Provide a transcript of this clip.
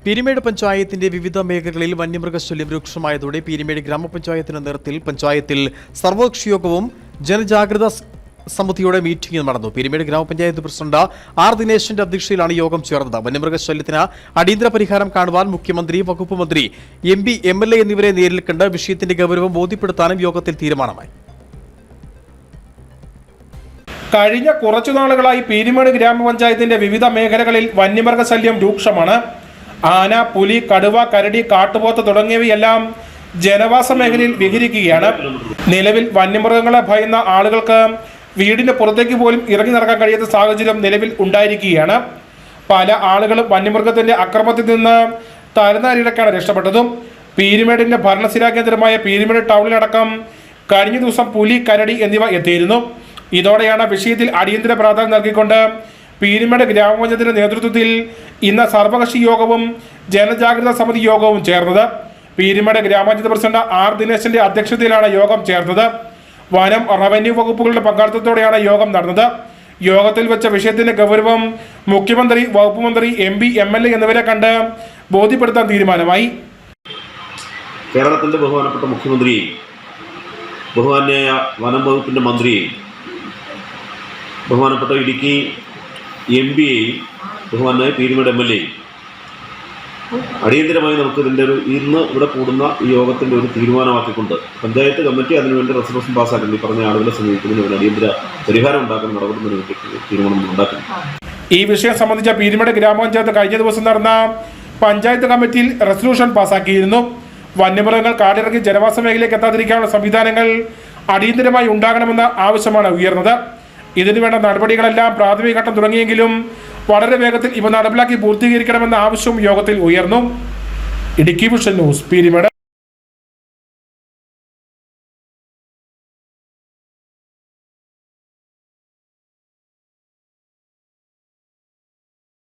പീരിമേട് പഞ്ചായത്തിന്റെ വിവിധ മേഖലകളിൽ വന്യമൃഗശല്യം രൂക്ഷമായതോടെ പീരിമേട് ഗ്രാമപഞ്ചായത്തിന്റെ നേതൃത്വത്തിൽ പഞ്ചായത്തിൽ സർവകക്ഷി യോഗവും ജനജാഗ്രതാ സമിതിയുടെ മീറ്റിംഗും നടന്നു. പീരിമേട് ഗ്രാമപഞ്ചായത്ത് പ്രസിഡന്റ് ആർ ദിനേശന്റെ അധ്യക്ഷതയിലാണ് യോഗം ചേർന്നത്. വന്യമൃഗശല്യത്തിന് അടിയന്തര പരിഹാരം കാണുവാൻ മുഖ്യമന്ത്രി, വകുപ്പ് മന്ത്രി, MP, MLA എന്നിവരെ നേരിൽ കണ്ട് വിഷയത്തിന്റെ ഗൗരവം ബോധ്യപ്പെടുത്താനും യോഗത്തിൽ തീരുമാനമായി. കഴിഞ്ഞ കുറച്ചു നാളുകളായി പീരിമേട് ഗ്രാമപഞ്ചായത്തിന്റെ വിവിധ മേഖലകളിൽ വന്യമൃഗശല്യം രൂക്ഷമാണ്. ആന, പുലി, കടുവ, കരടി, കാട്ടുപോത്ത് തുടങ്ങിയവയെല്ലാം ജനവാസ മേഖലയിൽ വിഹരിക്കുകയാണ്. നിലവിൽ വന്യമൃഗങ്ങളെ ഭയന്ന ആളുകൾക്ക് വീടിന് പുറത്തേക്ക് പോലും ഇറങ്ങി നടക്കാൻ കഴിയാത്ത സാഹചര്യം നിലവിൽ ഉണ്ടായിരിക്കുകയാണ്. പല ആളുകളും വന്യമൃഗത്തിന്റെ അക്രമത്തിൽ നിന്ന് തലനാരിഴക്കാണ് രക്ഷപ്പെട്ടതും. പീരിമേടിന്റെ ഭരണസിരാ കേന്ദ്രമായ പീരിമേട് ടൗണിലടക്കം കഴിഞ്ഞ ദിവസം പുലി, കരടി എന്നിവ എത്തിയിരുന്നു. ഇതോടെയാണ് വിഷയത്തിൽ അടിയന്തര പ്രാധാന്യം നൽകിക്കൊണ്ട് പീരിമേട് ഗ്രാമപഞ്ചായത്തിന്റെ നേതൃത്വത്തിൽ ഇന്ന് സർവകക്ഷി യോഗവും ജനജാഗ്രതാ സമിതി യോഗവും ചേർന്നത്. പീരിമേട് ഗ്രാമപഞ്ചായത്ത് പ്രസിഡന്റ് ആർ ദിനേശന്റെ അധ്യക്ഷതയിലാണ് യോഗം ചേർന്നത്. വനം, റവന്യൂ വകുപ്പുകളുടെ പങ്കാളിത്തത്തോടെയാണ് യോഗം നടന്നത്. യോഗത്തിൽ വെച്ച വിഷയത്തിന്റെ ഗൗരവം മുഖ്യമന്ത്രി, വകുപ്പ് മന്ത്രി, MP, MLA എന്നിവരെ കണ്ട് ബോധ്യപ്പെടുത്താൻ തീരുമാനമായി. കേരളത്തിന്റെ ബഹുമാനപ്പെട്ട മുഖ്യമന്ത്രിയെയും ബഹുമാന്യായ വനം വകുപ്പിന്റെ മന്ത്രിയെയും ബഹുമാനപ്പെട്ട ഇടുക്കി MP-യെയും ബഹുമാനായ പീരിമേട് MLA-യും അടിയന്തരമായി നമുക്ക് ഇതിൻ്റെ ഇന്ന് ഇവിടെ കൂടുന്ന ഈ യോഗത്തിൻ്റെ ഒരു തീരുമാനമാക്കിക്കൊണ്ട് പഞ്ചായത്ത് കമ്മിറ്റി അതിനുവേണ്ടി റെസൊല്യൂഷൻ പാസ്സാക്കുന്നു. ഈ പറഞ്ഞ ആളുകളെ സമീപിക്കുന്നതിന് ഒരു അടിയന്തര പരിഹാരം ഉണ്ടാക്കുന്ന നടപടി വേണ്ടി തീരുമാനം ഉണ്ടാക്കുന്നു. ഈ വിഷയം സംബന്ധിച്ച പീരിമേട് ഗ്രാമപഞ്ചായത്ത് കഴിഞ്ഞ ദിവസം നടന്ന പഞ്ചായത്ത് കമ്മിറ്റിയിൽ റെസൊല്യൂഷൻ പാസ്സാക്കിയിരുന്നു. വന്യമൃഗങ്ങൾ കാടിറങ്ങി ജനവാസ മേഖലയിലേക്ക് എത്താതിരിക്കാനുള്ള സംവിധാനങ്ങൾ അടിയന്തരമായി ഉണ്ടാകണമെന്ന ആവശ്യമാണ് ഉയർന്നത്. ഇതിനുവേണ്ട നടപടികളെല്ലാം പ്രാഥമിക ഘട്ടം തുടങ്ങിയെങ്കിലും വളരെ വേഗത്തിൽ ഇവ നടപ്പിലാക്കി പൂർത്തീകരിക്കണമെന്ന ആവശ്യവും യോഗത്തിൽ ഉയർന്നു. Idukki vision news, Peermade.